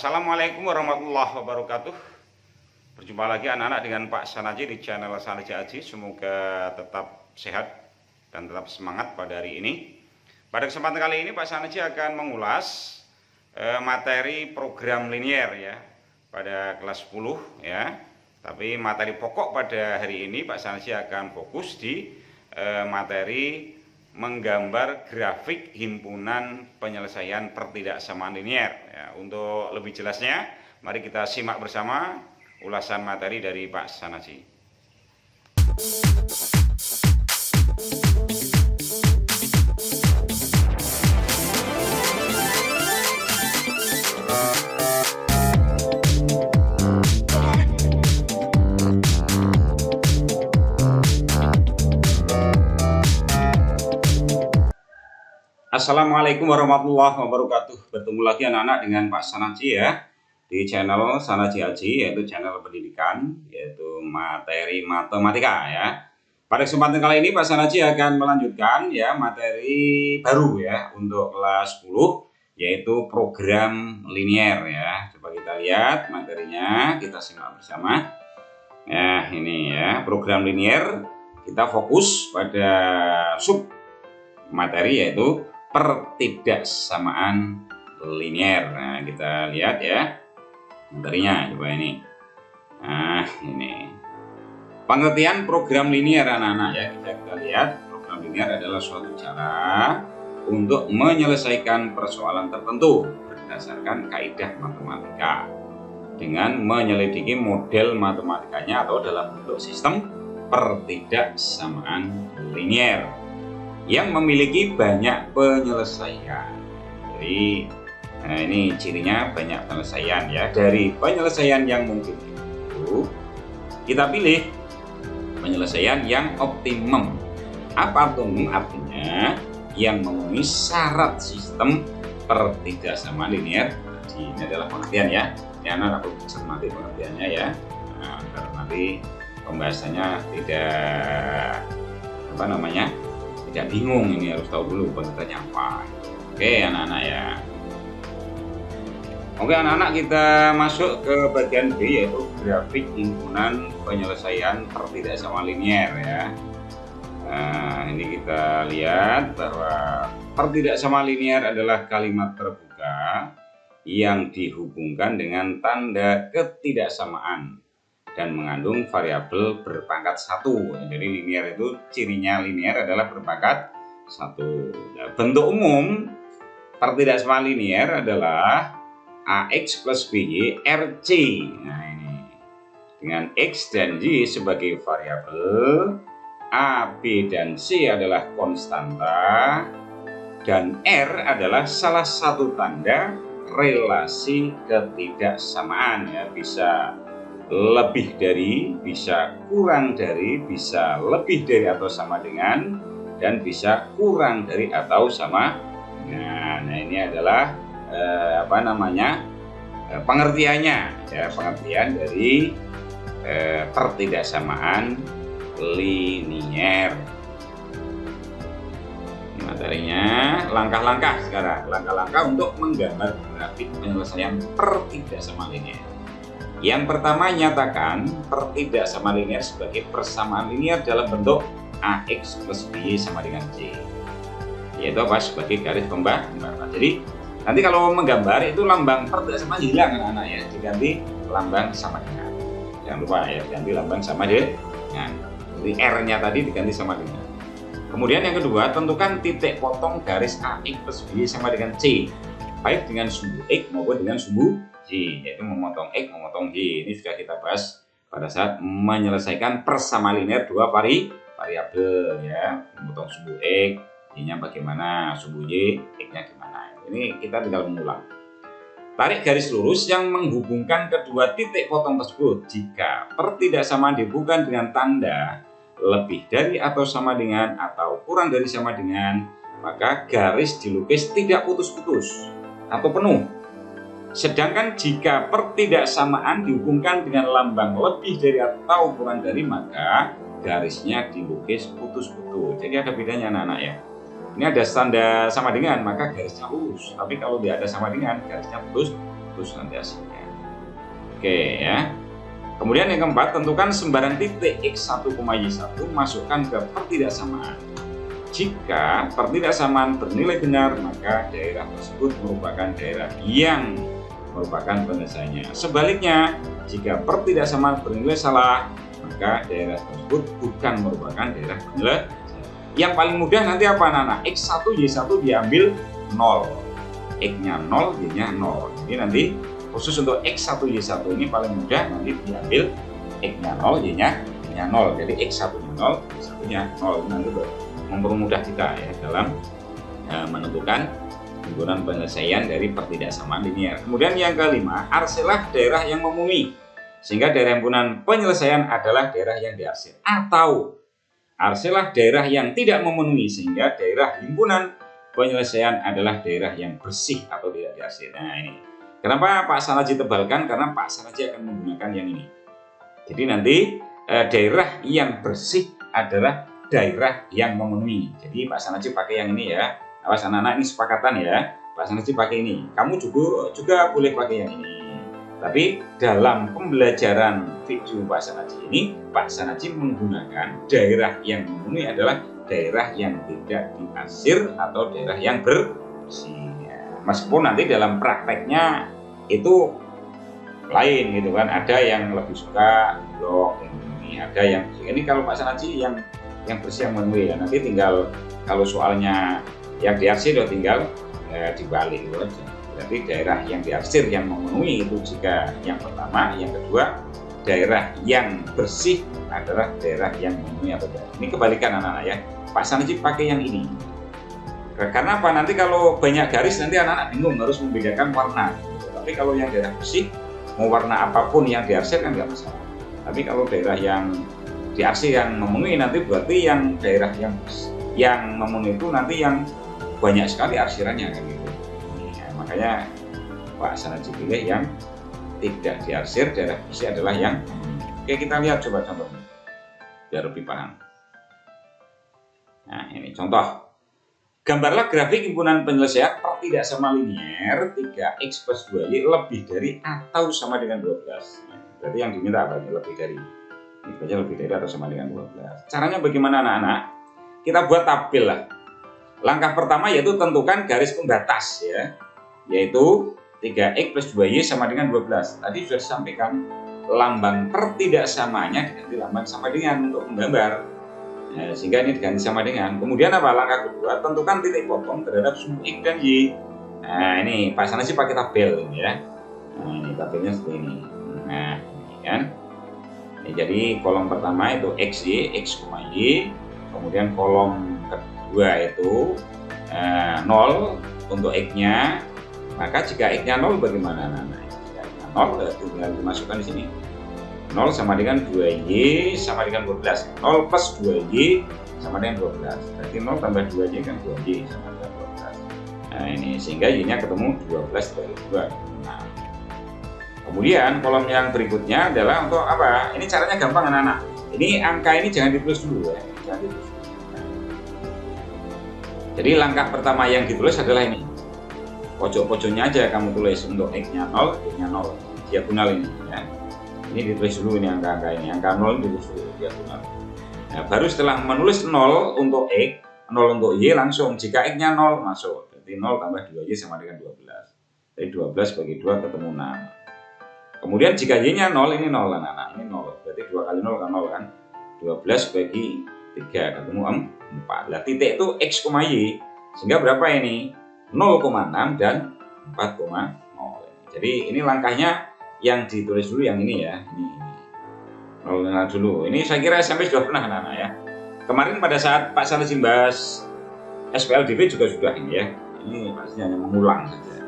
Assalamualaikum warahmatullahi wabarakatuh. Berjumpa lagi anak-anak dengan Pak Sanaji di channel Sanaji Aji. Semoga tetap sehat dan tetap semangat pada hari ini. Pada kesempatan kali ini Pak Sanaji akan mengulas materi program linier ya pada kelas 10 ya. Tapi materi pokok pada hari ini Pak Sanaji akan fokus di materi menggambar grafik himpunan penyelesaian pertidaksamaan linier ya. Untuk lebih jelasnya, mari kita simak bersama ulasan materi dari Pak Sanaji. Assalamualaikum warahmatullahi wabarakatuh. Bertemu lagi anak-anak dengan Pak Sanaji ya di channel Sanaji Aji, yaitu channel pendidikan, yaitu materi matematika ya. Pada kesempatan kali ini Pak Sanaji akan melanjutkan ya materi baru ya untuk kelas 10, yaitu program linier ya. Coba kita lihat materinya, kita simak bersama. Nah ini ya program linier, kita fokus pada sub materi yaitu pertidaksamaan linier. Nah kita lihat ya materinya, coba ini. Nah ini pengertian program linier anak-anak ya. Kita lihat program linier adalah suatu cara untuk menyelesaikan persoalan tertentu berdasarkan kaidah matematika dengan menyelidiki model matematikanya atau dalam bentuk sistem pertidaksamaan linier yang memiliki banyak penyelesaian. Jadi ini cirinya banyak penyelesaian ya. Dari penyelesaian yang mungkin itu kita pilih penyelesaian yang optimum. Apa optimum? Artinya yang memenuhi syarat sistem pertidaksamaan linier. Jadi ini adalah pengertian ya. Ini anak perlu cermati pengertiannya ya. Nah, karena nanti pembahasannya tidak tidak bingung, ini harus tahu dulu pengertiannya apa. Oke anak-anak ya. Oke anak-anak, kita masuk ke bagian B, yaitu grafik himpunan penyelesaian pertidaksamaan linier ya. Nah ini kita lihat bahwa pertidaksamaan linier adalah kalimat terbuka yang dihubungkan dengan tanda ketidaksamaan dan mengandung variabel berpangkat 1. Jadi linier itu cirinya linier adalah berpangkat 1. Nah, bentuk umum pertidaksamaan linier adalah AX plus BY RC. Nah ini dengan X dan Y sebagai variabel, A, B, dan C adalah konstanta, dan R adalah salah satu tanda relasi ketidaksamaan ya. Bisa lebih dari, bisa kurang dari, bisa lebih dari atau sama dengan, dan bisa kurang dari atau sama dengan. Nah ini adalah pengertiannya ya, pengertian dari pertidaksamaan linier. Ini materinya, langkah-langkah sekarang, langkah-langkah untuk menggambar grafik penyelesaian pertidaksamaan linier. Yang pertama, nyatakan pertidaksamaan linier sebagai persamaan linier dalam bentuk AX plus BY sama dengan C, yaitu apa? Sebagai garis pembatas. Jadi nanti kalau menggambar itu lambang pertidaksamaan hilang anak-anak ya, diganti lambang sama dengan. Jangan lupa ya, diganti lambang sama dengan. Jadi R-nya tadi diganti sama dengan. Kemudian yang kedua, tentukan titik potong garis AX plus BY sama dengan C, baik dengan sumbu X maupun dengan sumbu Y, yaitu memotong X, memotong Y. Ini sudah kita bahas pada saat menyelesaikan persamaan linier dua variabel ya, memotong sumbu X, Y-nya bagaimana, sumbu Y, X-nya gimana. Ini kita tinggal mengulang. Tarik garis lurus yang menghubungkan kedua titik potong tersebut. Jika pertidaksamaan dihubungkan dengan tanda lebih dari atau sama dengan atau kurang dari sama dengan, maka garis dilukis tidak putus-putus atau penuh. Sedangkan jika pertidaksamaan dihubungkan dengan lambang lebih dari atau kurang dari, maka garisnya dilukis putus-putus. Jadi ada bedanya anak-anak ya. Ini ada tanda sama dengan, maka garisnya lurus. Tapi kalau tidak ada sama dengan, garisnya putus nanti hasilnya. Oke ya. Kemudian yang keempat, tentukan sembarang titik X1, Y1 masukkan ke pertidaksamaan. Jika pertidaksamaan bernilai benar, maka daerah tersebut merupakan daerah yang merupakan penyelesaiannya. Sebaliknya, jika pertidaksamaan bernilai salah, maka daerah tersebut bukan merupakan daerah penyelesaian. Yang paling mudah nanti apa anak-anak? X1, Y1 diambil 0. X-nya 0, Y-nya 0. Jadi nanti khusus untuk X1, Y1 ini paling mudah nanti diambil X-nya 0, Y-nya 0. Jadi X1-nya 0, Y1-nya 0. Nanti mempermudah kita ya dalam menentukan himpunan penyelesaian dari pertidaksamaan linear. Kemudian yang kelima, arsirlah daerah yang memenuhi. Sehingga daerah himpunan penyelesaian adalah daerah yang diarsir. Atau arsirlah daerah yang tidak memenuhi, sehingga daerah himpunan penyelesaian adalah daerah yang bersih atau tidak diarsir. Nah ini. Kenapa Pak Sanaji tebalkan? Karena Pak Sanaji akan menggunakan yang ini. Jadi nanti daerah yang bersih adalah daerah yang memenuhi. Jadi Pak Sanaji pakai yang ini ya. Awas anak-anak, ini sepakatan ya. Pak Sanaji pakai ini. Kamu juga boleh pakai yang ini. Tapi dalam pembelajaran video Pak Sanaji ini, Pak Sanaji menggunakan daerah yang memenuhi adalah daerah yang tidak diarsir atau daerah yang bersih. Meskipun nanti dalam prakteknya itu lain gitu kan, ada yang lebih suka blok ini, ada yang ini. Kalau Pak Sanaji yang bersih yang memenuhi ya, nanti tinggal kalau soalnya yang diarsir ya tinggal dibalik gitu aja. Berarti daerah yang diarsir yang memenuhi itu jika yang pertama, yang kedua daerah yang bersih adalah daerah yang memenuhi atau tidak. Ini kebalikan anak-anak ya. Pak Sanaji pakai yang ini. Karena apa? Nanti kalau banyak garis nanti anak-anak bingung harus membedakan warna. Tapi kalau yang daerah bersih, mau warna apapun yang diarsir kan nggak masalah. Tapi kalau daerah yang diarsir yang memenuhi nanti berarti yang daerah yang memenuhi itu nanti yang banyak sekali arsirannya kan gitu. Ya, makanya Pak Sanaji pilih yang tidak diarsir, daerah bersih adalah yang Oke, kita lihat coba contohnya biar lebih paham. Nah ini contoh. Gambarlah grafik himpunan penyelesaian pertidaksama linear 3x plus 2y lebih dari atau sama dengan 12. Nah, berarti yang diminta apa? Lebih dari. Ini baca lebih dari atau sama dengan 12. Caranya bagaimana anak-anak? Kita buat tabel lah. Langkah pertama yaitu tentukan garis pembatas ya. Yaitu 3x plus 2y sama dengan 12. Tadi sudah disampaikan lambang pertidaksamanya diganti lambang sama dengan untuk menggambar. Nah, sehingga ini diganti sama dengan. Kemudian apa? Langkah kedua, tentukan titik potong terhadap sumbu X dan Y. Nah ini Pak Sanaji pakai tabel ini ya. Nah ini tabelnya seperti ini. Nah ini kan. Ini jadi kolom pertama itu XY, X, Y. Kemudian kolom kedua itu 0 untuk X-nya. Maka jika X-nya 0 bagaimana? Nah, jika X-nya 0 tinggal dimasukkan di sini. 0 sama dengan 2Y sama dengan 12. 0 plus 2Y sama dengan 12. Berarti 0 tambah 2Y kan 2Y sama dengan 12. Nah ini sehingga Y-nya ketemu 12 dari 2. Nah, kemudian kolom yang berikutnya adalah untuk apa? Ini caranya gampang anak-anak. Ini angka ini jangan ditulis dulu ya. Jangan ditulis dulu. Nah. Jadi langkah pertama yang ditulis adalah ini. Pojok-pojoknya aja kamu tulis untuk X-nya 0, Y-nya 0. Diagonal ini ya. Ini ditulis dulu ini angka-angka ini. Angka 0 ditulis dulu diagonal. Nah, baru setelah menulis 0 untuk X, 0 untuk Y langsung. Jika X-nya 0 masuk. Berarti 0 tambah 2Y sama dengan 12. Jadi 12 bagi 2 ketemu 6. Kemudian jika Y-nya 0, ini 0 anak-anak. Ini 0. Berarti 2 kali 0 kan 0 kan. 12 bagi 3 ketemu 4. Nah, titik itu X, Y. Sehingga berapa ini? 0,6 dan 4,0. Jadi ini langkahnya yang ditulis dulu yang ini ya. Ini dulu. Ini saya kira SMP sudah pernah anak-anak ya. Kemarin pada saat Pak Sanaji bahas SPLDV juga sudah ini ya. Ini pasti hanya mengulang saja.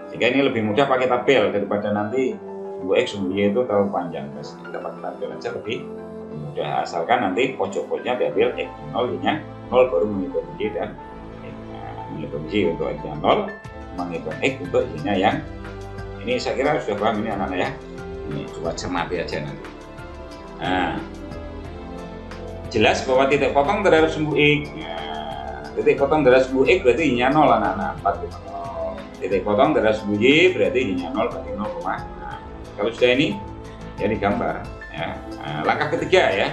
Sehingga ini lebih mudah pakai tabel daripada nanti 2X Y itu terlalu panjang. Kita pakai tabel aja lebih mudah. Asalkan nanti pojok-pojoknya diambil X 0, Y-nya 0 baru menghitung Y dan menghitung Y untuk X-nya 0, menghitung X untuk Y-nya yang ini saya kira sudah paham ini anak-anak ya. Ini coba cermati aja nanti. Nah, jelas bahwa titik potong terhadap sumbu X. Nah, titik potong terhadap sumbu X berarti Y-nya 0 anak-anak. 4,0. titik potong terhadap sumbu Y berarti Y-nya 0 berarti 0, kalau sudah ini ya digambar ya. Langkah ketiga ya,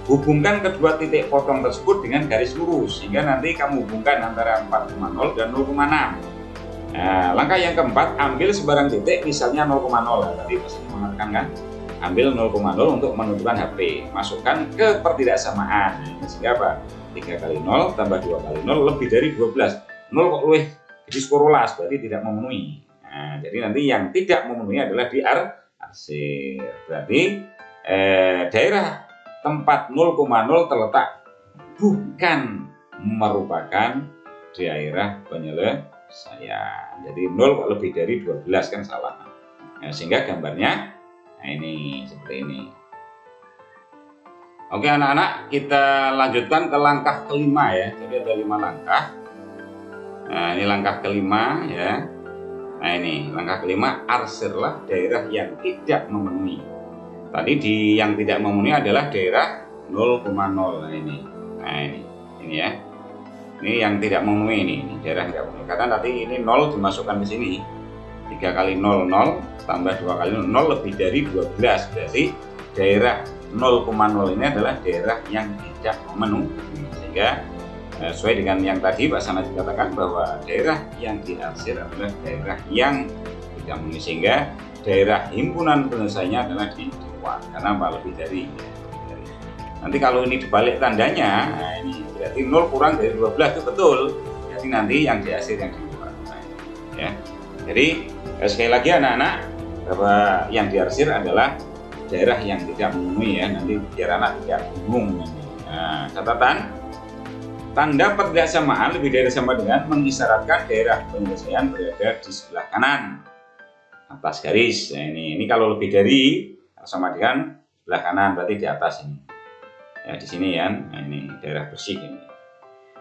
hubungkan kedua titik potong tersebut dengan garis lurus sehingga nanti kamu hubungkan antara 4,0 dan 0,6. Langkah yang keempat, ambil sebarang titik misalnya 0,0. Tadi pesannya mengatakan kan, ambil 0,0 untuk menentukan HP, masukkan ke pertidaksamaan. Sehingga apa? 3 kali 0 tambah 2 kali 0 lebih dari 12. 0 kok lebih jadi skorolas, berarti tidak memenuhi. Jadi nanti yang tidak memenuhi adalah diarsir. Berarti daerah tempat 0,0 terletak bukan merupakan daerah penyelesaian. Jadi 0 kok lebih dari 12 kan salah. Sehingga gambarnya ini seperti ini. Oke anak-anak, kita lanjutkan ke langkah kelima ya. Jadi ada 5 langkah. Ini langkah kelima ya. Nah ini langkah kelima, arsirlah daerah yang tidak memenuhi. Tadi yang tidak memenuhi adalah daerah 0,0. Nah ini ya. Ini yang tidak memenuhi ini daerah tidak memenuhi. Karena tadi ini 0 dimasukkan ke sini. 3 kali 0 0 tambah 2 kali 0 lebih dari 12. Berarti daerah 0,0 ini adalah daerah yang tidak memenuhi. Sehingga sesuai dengan yang tadi Pak Sanadi katakan bahwa daerah yang diarsir adalah daerah yang tidak memenuhi, sehingga daerah himpunan penyelesaiannya adalah di luar. Karena apa? Lebih dari. Nanti kalau ini dibalik tandanya, nah ini berarti 0 kurang dari 12 itu betul. Jadi nanti yang diarsir yang di luar. Nah, ya. Jadi sekali lagi anak-anak, bahwa yang diarsir adalah daerah yang tidak memenuhi ya. Nanti biar anak tidak bingung. Nah, catatan, tanda pertidaksamaan lebih dari sama dengan mengisyaratkan daerah penyelesaian berada di sebelah kanan atas garis. Nah, ini kalau lebih dari sama dengan sebelah kanan berarti di atas ini. Ya di sini ya. Nah, ini daerah bersih ini.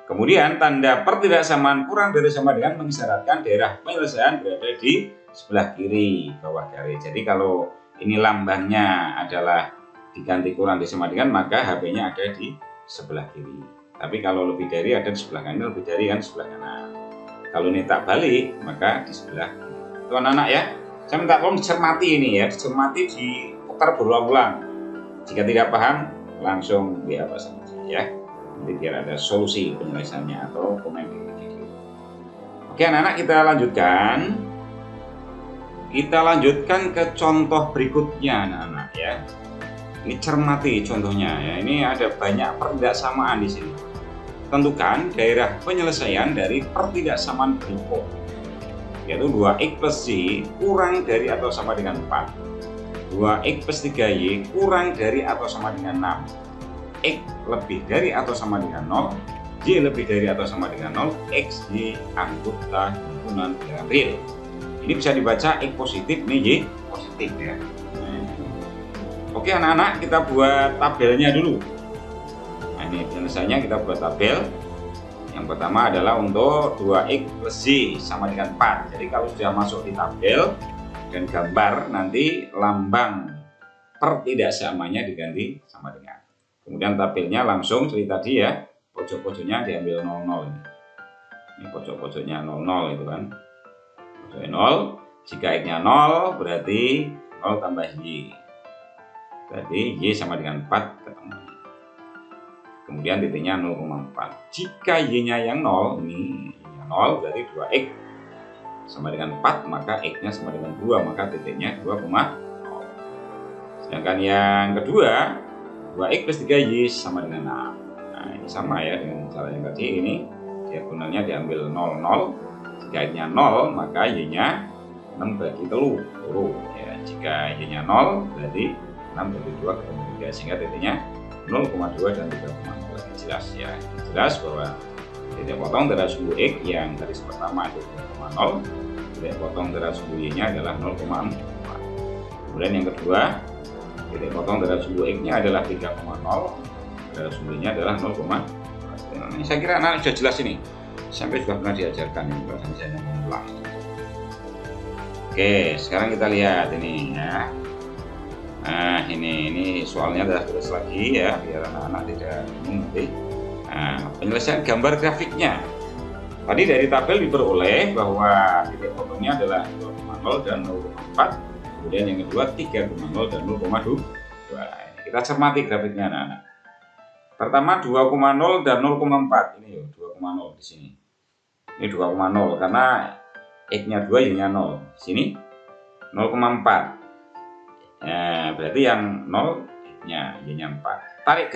Kemudian tanda pertidaksamaan kurang dari sama dengan mengisyaratkan daerah penyelesaian berada di sebelah kiri bawah garis. Jadi kalau ini lambangnya adalah diganti kurang dari sama dengan, maka HP-nya ada di sebelah kiri. Tapi kalau lebih dari ada di sebelah kanan, lebih dari kan sebelah kanan. Kalau ini tak balik, maka di sebelah kiri. Itu anak-anak ya. Saya minta tolong dicermati ini ya, dicermati, diputar berulang-ulang. Jika tidak paham, langsung WA Pak Sanadi ya. Nanti biar ada solusi penyelesaiannya atau komen di video. Oke anak-anak, kita lanjutkan. Kita lanjutkan ke contoh berikutnya anak-anak ya. Ini cermati contohnya ya. Ini ada banyak pertidaksamaan di sini. Tentukan daerah penyelesaian dari pertidaksamaan berikut, yaitu 2x plus y kurang dari atau sama dengan 4, 2x plus 3y kurang dari atau sama dengan 6, x lebih dari atau sama dengan 0, y lebih dari atau sama dengan 0, x, y anggota himpunan bilangan real. Ini bisa dibaca x positif, ini y positif ya. Oke anak-anak, kita buat tabelnya dulu. Nah ini penyelesaiannya kita buat tabel. Yang pertama adalah untuk 2x plus y sama dengan 4. Jadi kalau sudah masuk di tabel dan gambar, nanti lambang pertidaksamanya diganti sama dengan. Kemudian tabelnya langsung seperti tadi ya, pojok-pojoknya diambil 00 ini. Ini pojok-pojoknya 00 itu kan. Pojoknya 0, jika x-nya 0 berarti 0 tambah y. Berarti y sama dengan 4 ketemu. Kemudian titiknya 0,4. Jika y-nya yang 0, ini y-nya 0 berarti 2x sama dengan 4, maka x-nya sama dengan 2, maka titiknya 2,0. Sedangkan yang kedua, 2x plus 3y sama dengan 6. Nah ini sama ya dengan cara yang tadi. Ini diagonalnya diambil 00. Jika x-nya 0 maka y-nya 6 bagi 3 ya. Jika y-nya 0 berarti 6 bagi 2 ketemu 3, sehingga titiknya 0,2 dan 3,0. Jelas ya. Jelas bahwa titik potong terhadap sumbu x yang garis pertama itu 0,0, titik potong terhadap sumbu y-nya adalah 0,4. Kemudian yang kedua, titik potong terhadap sumbu x-nya adalah 3,0, terhadap sumbu y-nya adalah 0,4. Nah, saya kira anak sudah jelas ini. Sampai sudah pernah diajarkan ini, bahkan saya mengulang. Oke, sekarang kita lihat ini ya. Nah, ini soalnya adalah tulis lagi ya, biar anak-anak tidak bingung nanti. Nah, penyelesaian gambar grafiknya. Tadi dari tabel diperoleh bahwa titik potongnya adalah 2,0 dan 0,4. Kemudian yang kedua 3,0 dan 0,2. Ini kita cermati grafiknya anak-anak. Pertama 2,0 dan 0,4. Ini 2,0 di sini. Ini 2,0 karena X-nya 2, Y-nya 0. Di sini 0,4. Berarti yang 0 X-nya, Y-nya 4. Tarik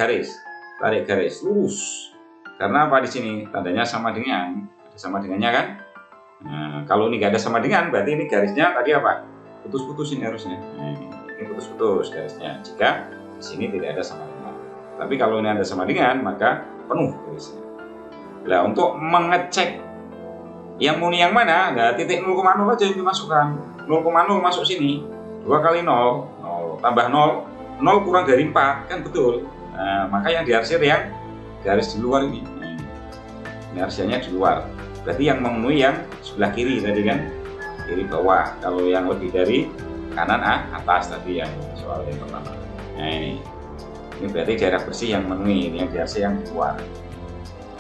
garis lurus. Karena apa di sini? Tandanya sama dengan, ada sama dengannya kan? Nah, kalau ini nggak ada sama dengan, berarti ini garisnya tadi apa? Putus-putus ini harusnya. Nah, ini putus-putus garisnya. Jika di sini tidak ada sama dengan. Tapi kalau ini ada sama dengan, maka penuh garisnya. Nah, untuk mengecek yang murni yang mana, nah titik 0,0 aja yang dimasukkan. 0,0 masuk sini. 2 kali 0, 0 tambah 0, 0 kurang dari 4, kan betul. Nah, maka yang diarsir yang garis di luar ini. Ini arsianya di luar. Berarti yang memenuhi yang sebelah kiri tadi kan, kiri bawah. Kalau yang lebih dari kanan atas tadi yang soal yang pertama. Nah ini berarti daerah bersih yang memenuhi, ini yang diarsir yang di luar.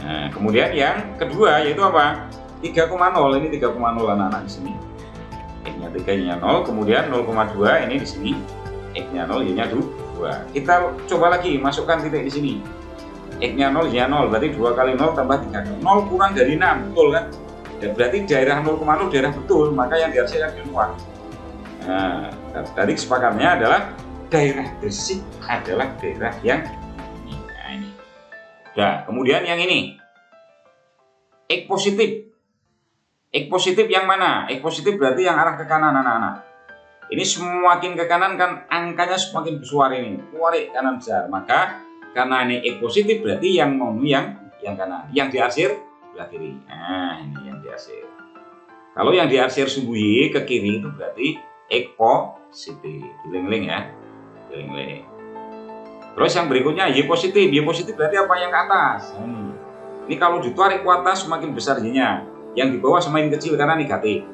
Nah, kemudian yang kedua yaitu apa? 3,0. Ini 3,0 anak-anak di sini. X-nya 3, Y-nya 0. Kemudian 0,2 ini di sini. X-nya 0, Y-nya 2. Kita coba lagi masukkan titik di sini. X-nya 0, Y-nya 0, berarti 2 kali 0 tambah 3 kali 0 kurang dari 6, betul kan? Dan berarti daerah 0,0 daerah betul, maka yang diarsir yang di luar. Nah, tadi kesepakatannya adalah daerah bersih adalah daerah yang ini. Nah, ini. Nah, kemudian yang ini. X positif. X positif yang mana? X positif berarti yang arah ke kanan anak-anak. Ini semakin ke kanan kan angkanya semakin besar ini. Keluar kanan besar, maka karena ini X positif berarti yang memenuhi yang kanan, yang diarsir sebelah kiri. Nah ini yang diarsir. Kalau yang diarsir sumbu Y ke kiri itu berarti X positif. Giling-giling ya, giling-giling. Terus yang berikutnya Y positif. Y positif berarti apa yang ke atas? Ini kalau ditarik ke atas semakin besar Y-nya, yang di bawah semakin kecil karena negatif.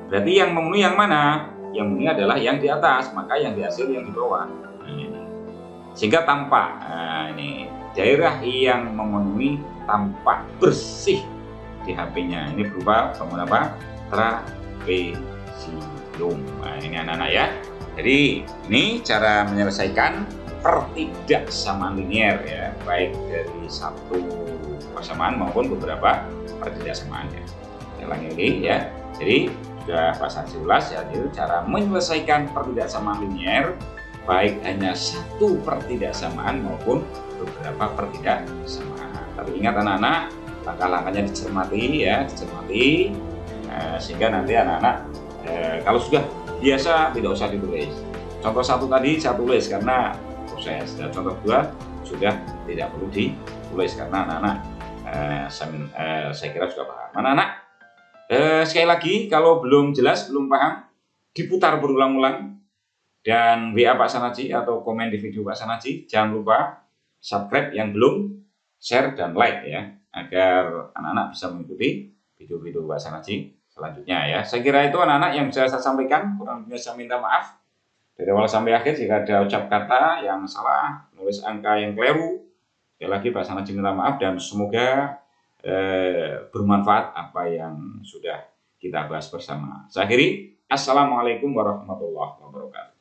Berarti yang memenuhi yang mana? Yang memenuhi adalah yang di atas, maka yang diarsir yang di bawah. Sehingga tampak, nah ini daerah yang memenuhi tampak bersih di HP-nya. Ini berupa bangunan apa? Trapesium. Nah ini anak-anak ya. Jadi ini cara menyelesaikan pertidaksamaan linier ya, baik dari satu persamaan maupun beberapa pertidaksamaan ya. Saya ulangi lagi ya. Jadi sudah Pak Saksi ulas ya, itu cara menyelesaikan pertidaksamaan linier baik hanya satu pertidaksamaan maupun beberapa pertidaksamaan. Tapi ingat anak-anak, langkah-langkahnya dicermati ya, dicermati sehingga nanti anak-anak kalau sudah biasa tidak usah ditulis. Contoh satu tadi saya tulis karena proses, dan contoh dua sudah tidak perlu ditulis karena anak-anak saya kira sudah paham. Anak-anak sekali lagi kalau belum jelas, belum paham, diputar berulang-ulang. Dan WA Pak Sanaji atau komen di video Pak Sanaji. Jangan lupa subscribe yang belum, share dan like ya, agar anak-anak bisa mengikuti video-video Pak Sanaji selanjutnya ya. Saya kira itu anak-anak yang bisa saya sampaikan. Kurang lebihnya saya minta maaf dari awal sampai akhir jika ada ucap kata yang salah, nulis angka yang keliru. Sekali lagi Pak Sanaji minta maaf dan semoga bermanfaat apa yang sudah kita bahas bersama. Saya akhiri. Assalamualaikum warahmatullahi wabarakatuh.